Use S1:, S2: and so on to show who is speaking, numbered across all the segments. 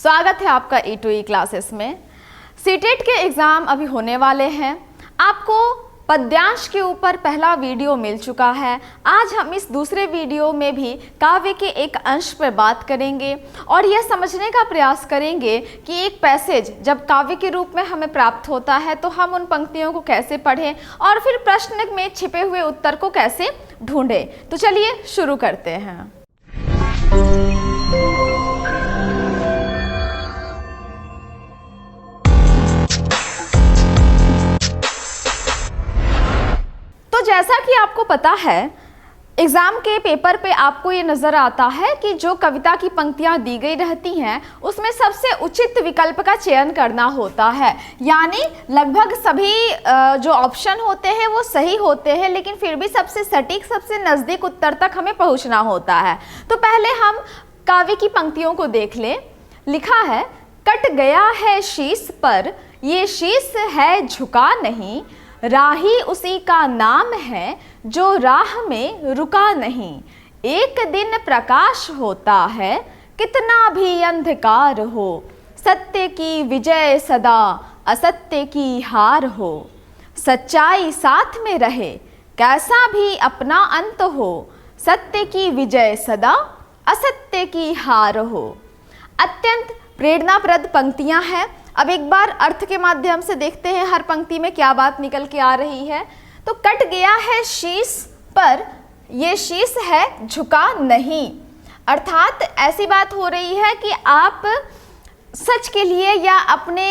S1: स्वागत है आपका E2E क्लासेस में। सीटेट के एग्ज़ाम अभी होने वाले हैं। आपको पद्यांश के ऊपर पहला वीडियो मिल चुका है। आज हम इस दूसरे वीडियो में भी काव्य के एक अंश पर बात करेंगे और यह समझने का प्रयास करेंगे कि एक पैसेज जब काव्य के रूप में हमें प्राप्त होता है तो हम उन पंक्तियों को कैसे पढ़ें और फिर प्रश्न में छिपे हुए उत्तर को कैसे ढूंढें। तो चलिए शुरू करते हैं। तो जैसा कि आपको पता है, एग्ज़ाम के पेपर पे आपको ये नज़र आता है कि जो कविता की पंक्तियाँ दी गई रहती हैं उसमें सबसे उचित विकल्प का चयन करना होता है। यानी लगभग सभी जो ऑप्शन होते हैं वो सही होते हैं, लेकिन फिर भी सबसे सटीक, सबसे नज़दीक उत्तर तक हमें पहुँचना होता है। तो पहले हम काव्य की पंक्तियों को देख लें। लिखा है, कट गया है शीश पर ये शीश है झुका नहीं, राही उसी का नाम है जो राह में रुका नहीं। एक दिन प्रकाश होता है कितना भी अंधकार हो, सत्य की विजय सदा असत्य की हार हो। सच्चाई साथ में रहे कैसा भी अपना अंत हो, सत्य की विजय सदा असत्य की हार हो। अत्यंत प्रेरणाप्रद पंक्तियां हैं। अब एक बार अर्थ के माध्यम से देखते हैं हर पंक्ति में क्या बात निकल के आ रही है। तो कट गया है शीश पर ये शीश है झुका नहीं, अर्थात ऐसी बात हो रही है कि आप सच के लिए या अपने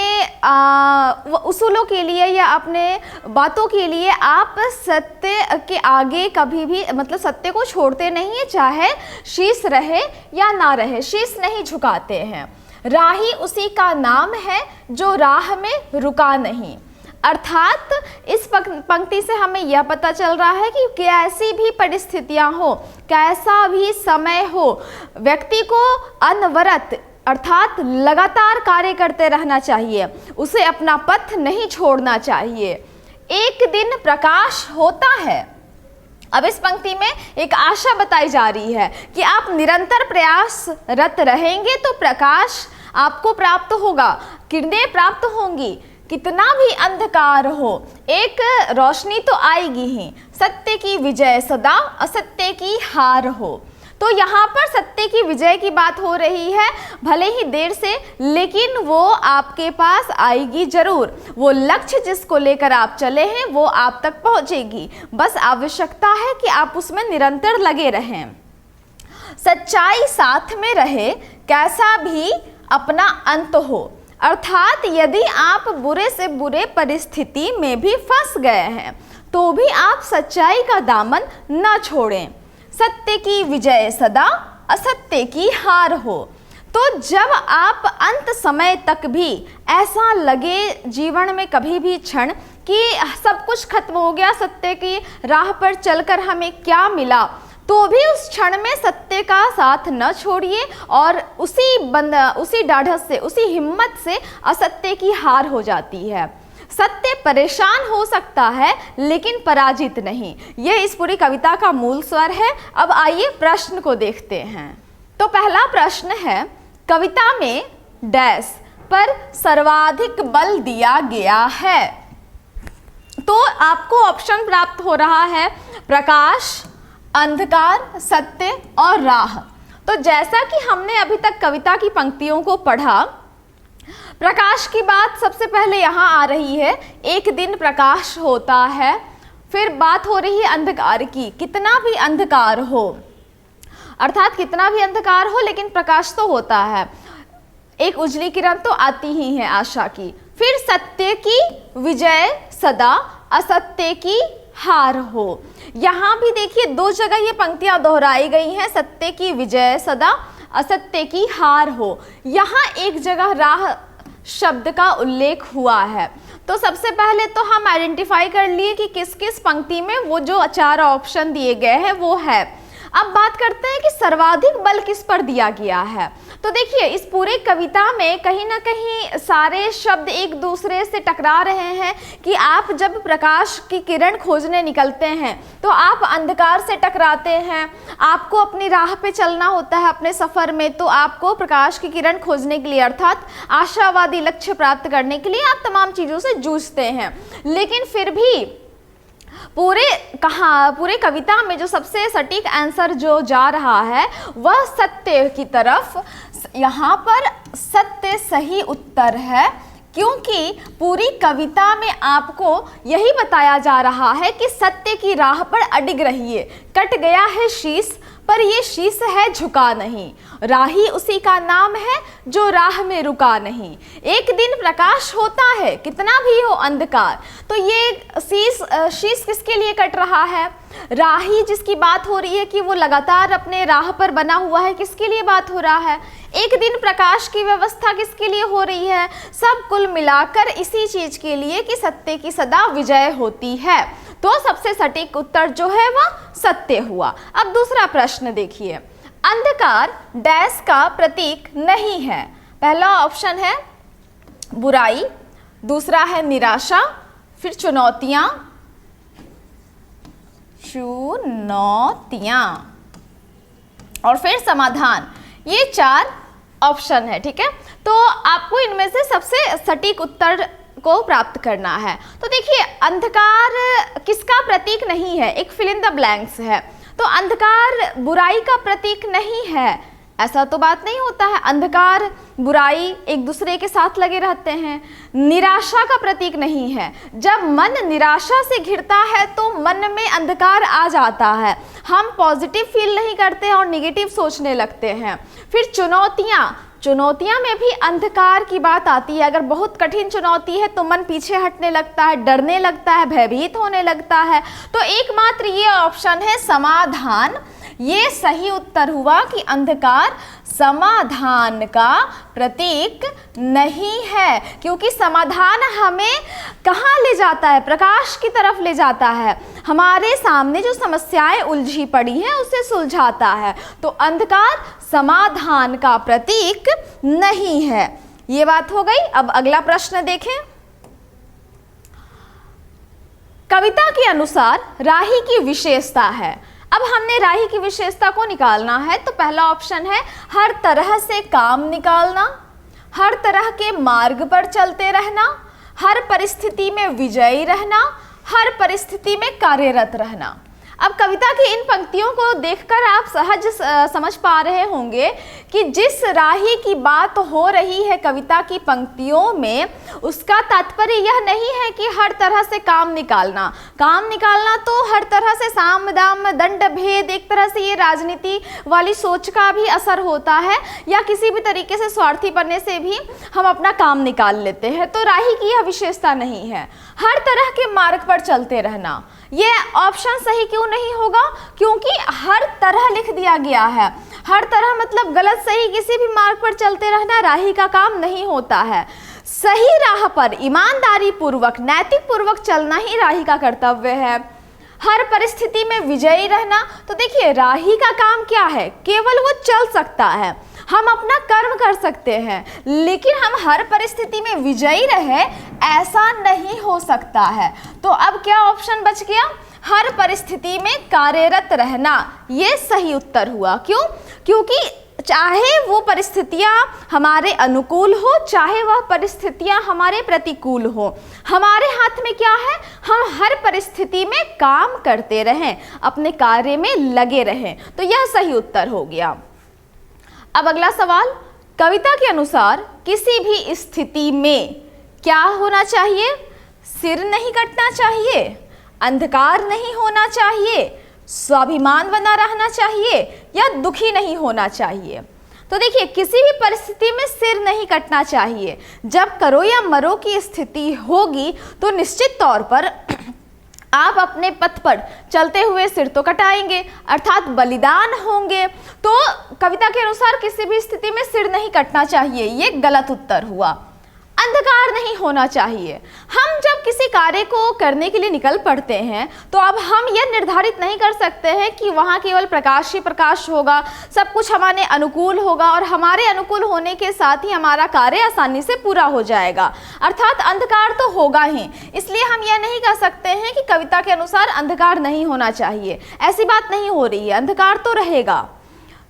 S1: उसूलों के लिए या अपने बातों के लिए आप सत्य के आगे कभी भी सत्य को छोड़ते नहीं है, चाहे शीश रहे या ना रहे, शीश नहीं झुकाते हैं। राही उसी का नाम है जो राह में रुका नहीं, अर्थात इस पंक्ति से हमें यह पता चल रहा है कि कैसी भी परिस्थितियां हो, कैसा भी समय हो, व्यक्ति को अनवरत अर्थात लगातार कार्य करते रहना चाहिए, उसे अपना पथ नहीं छोड़ना चाहिए। एक दिन प्रकाश होता है। अब इस पंक्ति में एक आशा बताई जा रही है कि आप निरंतर प्रयासरत रहेंगे तो प्रकाश आपको प्राप्त होगा, किरणें प्राप्त होंगी। कितना भी अंधकार हो, एक रोशनी तो आएगी ही। सत्य की विजय सदा असत्य की हार हो। तो यहाँ पर सत्य की विजय की बात हो रही है, भले ही देर से, लेकिन वो आपके पास आएगी जरूर। वो लक्ष्य जिसको लेकर आप चले हैं वो आप तक पहुँचेगी, बस आवश्यकता है कि आप उसमें निरंतर लगे रहें। सच्चाई साथ में रहे कैसा भी अपना अंत हो, अर्थात यदि आप बुरे से बुरे परिस्थिति में भी फंस गए हैं तो भी आप सच्चाई का दामन न छोड़ें। सत्य की विजय सदा असत्य की हार हो। तो जब आप अंत समय तक भी ऐसा लगे जीवन में कभी भी क्षण कि सब कुछ खत्म हो गया, सत्य की राह पर चलकर हमें क्या मिला, तो भी उस क्षण में सत्य का साथ न छोड़िए और उसी ढाढ़स से, उसी हिम्मत से असत्य की हार हो जाती है। सत्य परेशान हो सकता है लेकिन पराजित नहीं, यह इस पूरी कविता का मूल स्वर है। अब आइए प्रश्न को देखते हैं। तो पहला प्रश्न है, कविता में डैश पर सर्वाधिक बल दिया गया है। तो आपको ऑप्शन प्राप्त हो रहा है प्रकाश, अंधकार, सत्य और राह। तो जैसा कि हमने अभी तक कविता की पंक्तियों को पढ़ा, प्रकाश की बात सबसे पहले यहाँ आ रही है, एक दिन प्रकाश होता है। फिर बात हो रही है अंधकार की, कितना भी अंधकार हो, अर्थात कितना भी अंधकार हो लेकिन प्रकाश तो होता है, एक उजली किरण तो आती ही है आशा की। फिर सत्य की विजय सदा असत्य की हार हो। यहाँ भी देखिए दो जगह ये पंक्तियाँ दोहराई गई हैं, सत्य की विजय सदा असत्य की हार हो। यहाँ एक जगह राह शब्द का उल्लेख हुआ है। तो सबसे पहले तो हम आइडेंटिफाई कर लिए कि किस किस पंक्ति में वो जो चार ऑप्शन दिए गए हैं वो है। अब बात करते हैं कि सर्वाधिक बल किस पर दिया गया है। तो देखिए इस पूरे कविता में कहीं ना कहीं सारे शब्द एक दूसरे से टकरा रहे हैं कि आप जब प्रकाश की किरण खोजने निकलते हैं तो आप अंधकार से टकराते हैं, आपको अपनी राह पे चलना होता है अपने सफ़र में, तो आपको प्रकाश की किरण खोजने के लिए अर्थात आशावादी लक्ष्य प्राप्त करने के लिए आप तमाम चीज़ों से जूझते हैं। लेकिन फिर भी पूरे कविता में जो सबसे सटीक आंसर जो जा रहा है वह सत्य की तरफ। यहाँ पर सत्य सही उत्तर है, क्योंकि पूरी कविता में आपको यही बताया जा रहा है कि सत्य की राह पर अडिग रहिए। कट गया है शीश पर ये शीश है झुका नहीं, राही उसी का नाम है जो राह में रुका नहीं। एक दिन प्रकाश होता है कितना भी हो अंधकार। तो ये शीश किसके लिए कट रहा है? राही जिसकी बात हो रही है कि वो लगातार अपने राह पर बना हुआ है, किसके लिए बात हो रहा है? एक दिन प्रकाश की व्यवस्था किसके लिए हो रही है? सब कुल मिलाकर इसी चीज के लिए कि सत्य की सदा विजय होती है। तो सबसे सटीक उत्तर जो है वह सत्य हुआ। अब दूसरा प्रश्न देखिए, अंधकार डैश का प्रतीक नहीं है। पहला ऑप्शन है बुराई, दूसरा है निराशा, फिर चुनौतियां और फिर समाधान। ये 4 ऑप्शन है, ठीक है। तो आपको इनमें से सबसे सटीक उत्तर को प्राप्त करना है। तो देखिए अंधकार किसका प्रतीक नहीं है, एक फिल इन द ब्लैंक्स है। तो अंधकार बुराई का प्रतीक नहीं है, ऐसा तो बात नहीं होता है। अंधकार बुराई एक दूसरे के साथ लगे रहते हैं। निराशा का प्रतीक नहीं है, जब मन निराशा से घिरता है तो मन में अंधकार आ जाता है, हम पॉजिटिव फील नहीं करते और निगेटिव सोचने लगते हैं। फिर चुनौतियां में भी अंधकार की बात आती है। अगर बहुत कठिन चुनौती है तो मन पीछे हटने लगता है, डरने लगता है, भयभीत होने लगता है। तो एकमात्र ये ऑप्शन है समाधान। ये सही उत्तर हुआ कि अंधकार समाधान का प्रतीक नहीं है, क्योंकि समाधान हमें कहाँ ले जाता है? प्रकाश की तरफ ले जाता है। हमारे सामने जो समस्याएं उलझी पड़ी हैं उसे सुलझाता है। तो अंधकार समाधान का प्रतीक नहीं है। ये बात हो गई। अब अगला प्रश्न देखें। कविता के अनुसार राही की विशेषता है। अब हमने राही की विशेषता को निकालना है। तो पहला ऑप्शन है हर तरह से काम निकालना, हर तरह के मार्ग पर चलते रहना, हर परिस्थिति में विजयी रहना, हर परिस्थिति में कार्यरत रहना। अब कविता की इन पंक्तियों को देखकर आप सहज समझ पा रहे होंगे कि जिस राही की बात हो रही है कविता की पंक्तियों में, उसका तात्पर्य यह नहीं है कि हर तरह से काम निकालना तो हर तरह से साम दाम दंड भेद, एक तरह से ये राजनीति वाली सोच का भी असर होता है, या किसी भी तरीके से स्वार्थी बनने से भी हम अपना काम निकाल लेते हैं। तो राही की यह विशेषता नहीं है। हर तरह के मार्ग पर चलते रहना, ये ऑप्शन सही क्यों नहीं होगा? क्योंकि हर तरह लिख दिया गया है। हर तरह मतलब गलत सही किसी भी मार्ग पर चलते रहना राही का काम नहीं होता है। सही राह पर ईमानदारी पूर्वक, नैतिक पूर्वक चलना ही राही का कर्तव्य है। हर परिस्थिति में विजयी रहना, तो देखिए राही का काम क्या है? केवल वो चल सकता है, हम अपना कर्म कर सकते हैं, लेकिन हम हर परिस्थिति में विजयी रहे ऐसा नहीं हो सकता है। तो अब क्या ऑप्शन बच गया? हर परिस्थिति में कार्यरत रहना। ये सही उत्तर हुआ। क्यों? क्योंकि चाहे वो परिस्थितियां हमारे अनुकूल हो, चाहे वह परिस्थितियां हमारे प्रतिकूल हो, हमारे हाथ में क्या है? हम हर परिस्थिति में काम करते रहें, अपने कार्य में लगे रहें। तो यह सही उत्तर हो गया। अब अगला सवाल, कविता के अनुसार किसी भी स्थिति में क्या होना चाहिए? सिर नहीं कटना चाहिए, अंधकार नहीं होना चाहिए, स्वाभिमान बना रहना चाहिए, या दुखी नहीं होना चाहिए। तो देखिए किसी भी परिस्थिति में सिर नहीं कटना चाहिए। जब करो या मरो की स्थिति होगी तो निश्चित तौर पर आप अपने पथ पर चलते हुए सिर तो कटाएंगे, अर्थात बलिदान होंगे। तो कविता के अनुसार किसी भी स्थिति में सिर नहीं कटना चाहिए, ये गलत उत्तर हुआ। अंधकार नहीं होना चाहिए। हम जब किसी कार्य को करने के लिए निकल पड़ते हैं तो अब हम यह निर्धारित नहीं कर सकते हैं कि वहाँ केवल प्रकाश ही प्रकाश होगा, सब कुछ हमारे अनुकूल होगा और हमारे अनुकूल होने के साथ ही हमारा कार्य आसानी से पूरा हो जाएगा, अर्थात अंधकार तो होगा ही। इसलिए हम यह नहीं कह सकते हैं कि कविता के अनुसार अंधकार नहीं होना चाहिए, ऐसी बात नहीं हो रही है, अंधकार तो रहेगा।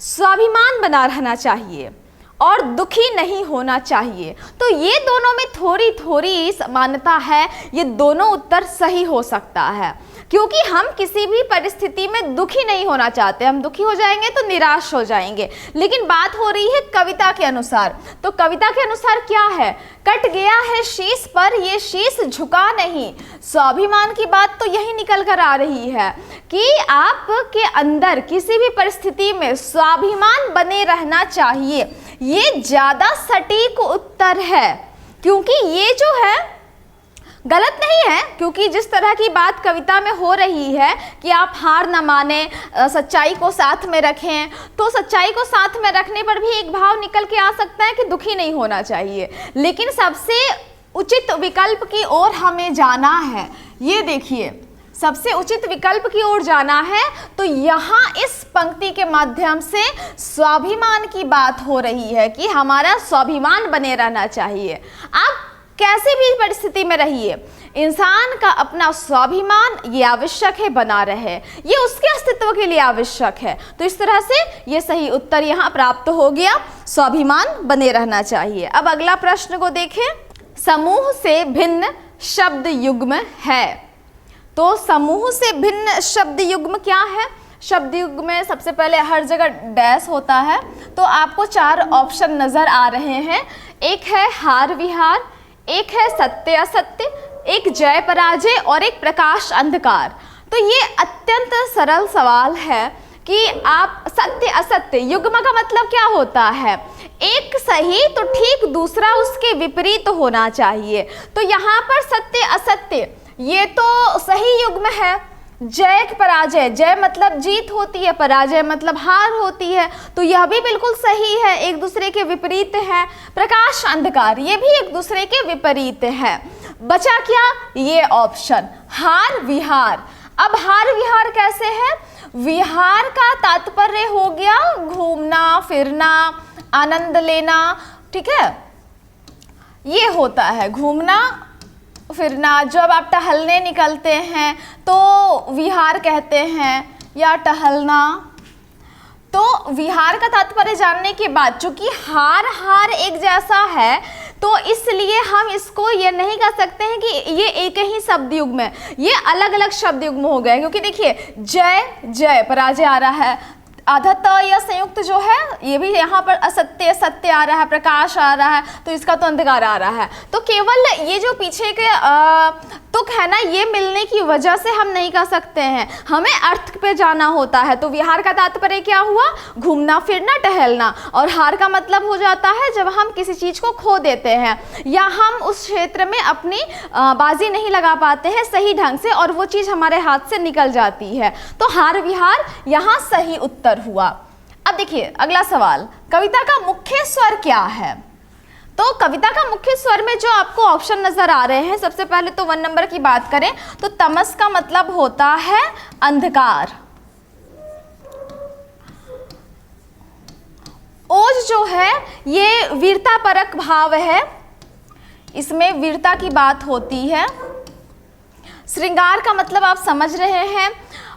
S1: स्वाभिमान बना रहना चाहिए और दुखी नहीं होना चाहिए। तो ये दोनों में थोड़ी थोड़ी समानता है, ये दोनों उत्तर सही हो सकता है, क्योंकि हम किसी भी परिस्थिति में दुखी नहीं होना चाहते। हम दुखी हो जाएंगे तो निराश हो जाएंगे। लेकिन बात हो रही है कविता के अनुसार, तो कविता के अनुसार क्या है? कट गया है शीश पर ये शीश झुका नहीं। स्वाभिमान की बात तो यही निकल कर आ रही है कि आपके अंदर किसी भी परिस्थिति में स्वाभिमान बने रहना चाहिए। ये ज़्यादा सटीक उत्तर है, क्योंकि ये जो है गलत नहीं है, क्योंकि जिस तरह की बात कविता में हो रही है कि आप हार न माने, सच्चाई को साथ में रखें, तो सच्चाई को साथ में रखने पर भी एक भाव निकल के आ सकता है कि दुखी नहीं होना चाहिए। लेकिन सबसे उचित विकल्प की ओर हमें जाना है। ये देखिए, सबसे उचित विकल्प की ओर जाना है, तो यहाँ इस पंक्ति के माध्यम से स्वाभिमान की बात हो रही है कि हमारा स्वाभिमान बने रहना चाहिए। आप कैसे भी परिस्थिति में रहिए, इंसान का अपना स्वाभिमान ये आवश्यक है बना रहे, ये उसके अस्तित्व के लिए आवश्यक है। तो इस तरह से ये सही उत्तर यहाँ प्राप्त हो गया, स्वाभिमान बने रहना चाहिए। अब अगला प्रश्न को देखें, समूह से भिन्न शब्द युग्म है। तो समूह से भिन्न शब्द युग्म क्या है? शब्द युग्म में सबसे पहले हर जगह डैश होता है, तो आपको 4 ऑप्शन नजर आ रहे हैं। एक है हार विहार, एक है सत्य असत्य, एक जय पराजय और एक प्रकाश अंधकार। तो ये अत्यंत सरल सवाल है कि आप सत्य असत्य, युग्म का मतलब क्या होता है? एक सही तो ठीक दूसरा उसके विपरीत होना चाहिए। तो यहाँ पर सत्य असत्य ये तो सही युग्म है। जय पराजय, जय मतलब जीत होती है, पराजय मतलब हार होती है, तो यह भी बिल्कुल सही है, एक दूसरे के विपरीत है। प्रकाश अंधकार ये भी एक दूसरे के विपरीत है। बचा क्या? ये ऑप्शन हार विहार। अब हार विहार कैसे है? विहार का तात्पर्य हो गया घूमना फिरना, आनंद लेना, ठीक है, ये होता है घूमना फिरना। जब आप टहलने निकलते हैं तो विहार कहते हैं, या टहलना। तो विहार का तात्पर्य जानने के बाद, चूंकि हार हार एक जैसा है, तो इसलिए हम इसको ये नहीं कह सकते हैं कि ये एक ही शब्द युग्म है, ये अलग अलग शब्द युग्म हो गए। क्योंकि देखिए, जय जय पराजय आ रहा है, आधा त या संयुक्त जो है ये भी यहाँ पर असत्य सत्य आ रहा है, प्रकाश आ रहा है, तो इसका तो अंधकार आ रहा है। तो केवल ये जो पीछे के तुक है ना, ये मिलने की वजह से हम नहीं कह सकते हैं, हमें अर्थ पे जाना होता है। तो विहार का तात्पर्य क्या हुआ? घूमना फिरना टहलना। और हार का मतलब हो जाता है जब हम किसी चीज को खो देते हैं या हम उस क्षेत्र में अपनी बाजी नहीं लगा पाते हैं सही ढंग से और वो चीज हमारे हाथ से निकल जाती है। तो हार विहार यहाँ सही उत्तर हुआ। अब देखिए अगला सवाल, कविता का मुख्य स्वर क्या है? तो कविता का मुख्य स्वर में जो आपको ऑप्शन नजर आ रहे हैं, सबसे पहले तो 1 नंबर की बात करें तो तमस का मतलब होता है अंधकार। ओज जो है ये वीरता परक भाव है, इसमें वीरता की बात होती है। श्रृंगार का मतलब आप समझ रहे हैं,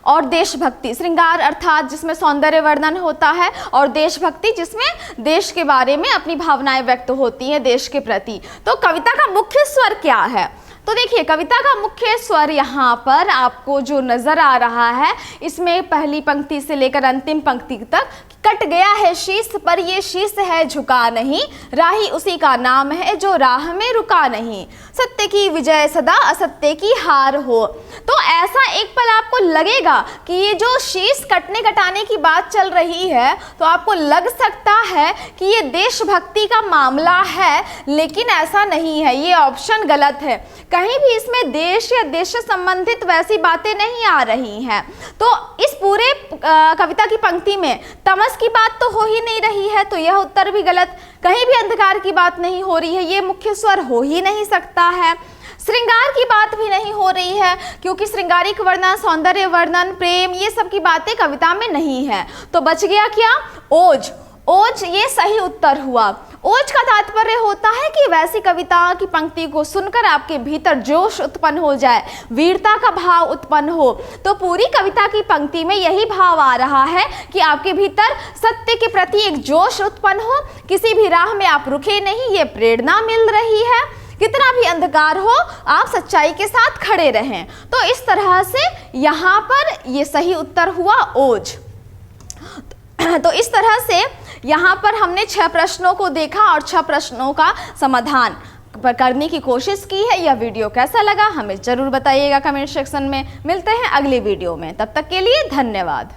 S1: और देशभक्ति, श्रृंगार अर्थात जिसमें सौंदर्य वर्णन होता है, और देशभक्ति जिसमें देश के बारे में अपनी भावनाएं व्यक्त होती हैं देश के प्रति। तो कविता का मुख्य स्वर क्या है? तो देखिए कविता का मुख्य स्वर यहाँ पर आपको जो नजर आ रहा है, इसमें पहली पंक्ति से लेकर अंतिम पंक्ति तक, कट गया है शीश पर ये शीश है झुका नहीं, राही उसी का नाम है जो राह में रुका नहीं, सत्य की विजय सदा असत्य की हार हो। तो ऐसा एक पल आपको लगेगा कि ये जो शीश कटने कटाने की बात चल रही है, तो आपको लग सकता है कि ये देशभक्ति का मामला है, लेकिन ऐसा नहीं है, ये ऑप्शन गलत है। कहीं भी इसमें देश या देश से संबंधित वैसी बातें नहीं आ रही हैं। तो इस पूरे कविता की पंक्ति में तमस प्रकाश की बात तो हो ही नहीं रही है, तो यह उत्तर भी गलत। कहीं भी अंधकार की बात नहीं हो रही है, ये मुख्य स्वर हो ही नहीं सकता है। श्रृंगार की बात भी नहीं हो रही है, क्योंकि श्रृंगारिक वर्णन, सौंदर्य वर्णन, प्रेम, ये सब की बातें कविता में नहीं है। तो बच गया क्या? ओज। ओज ये सही उत्तर हुआ। ओज का तात्पर्य होता है कि वैसी कविता की पंक्ति को सुनकर आपके भीतर जोश उत्पन्न हो जाए, वीरता का भाव उत्पन्न हो। तो पूरी कविता की पंक्ति में यही भाव आ रहा है कि आपके भीतर सत्य के प्रति एक जोश उत्पन्न हो, किसी भी राह में आप रुके नहीं, ये प्रेरणा मिल रही है। कितना भी अंधकार हो, आप सच्चाई के साथ खड़े रहें। तो इस तरह से यहाँ पर ये सही उत्तर हुआ ओज। तो इस तरह से यहाँ पर हमने 6 प्रश्नों को देखा और 6 प्रश्नों का समाधान करने की कोशिश की है। यह वीडियो कैसा लगा हमें जरूर बताइएगा कमेंट सेक्शन में। मिलते हैं अगले वीडियो में, तब तक के लिए धन्यवाद।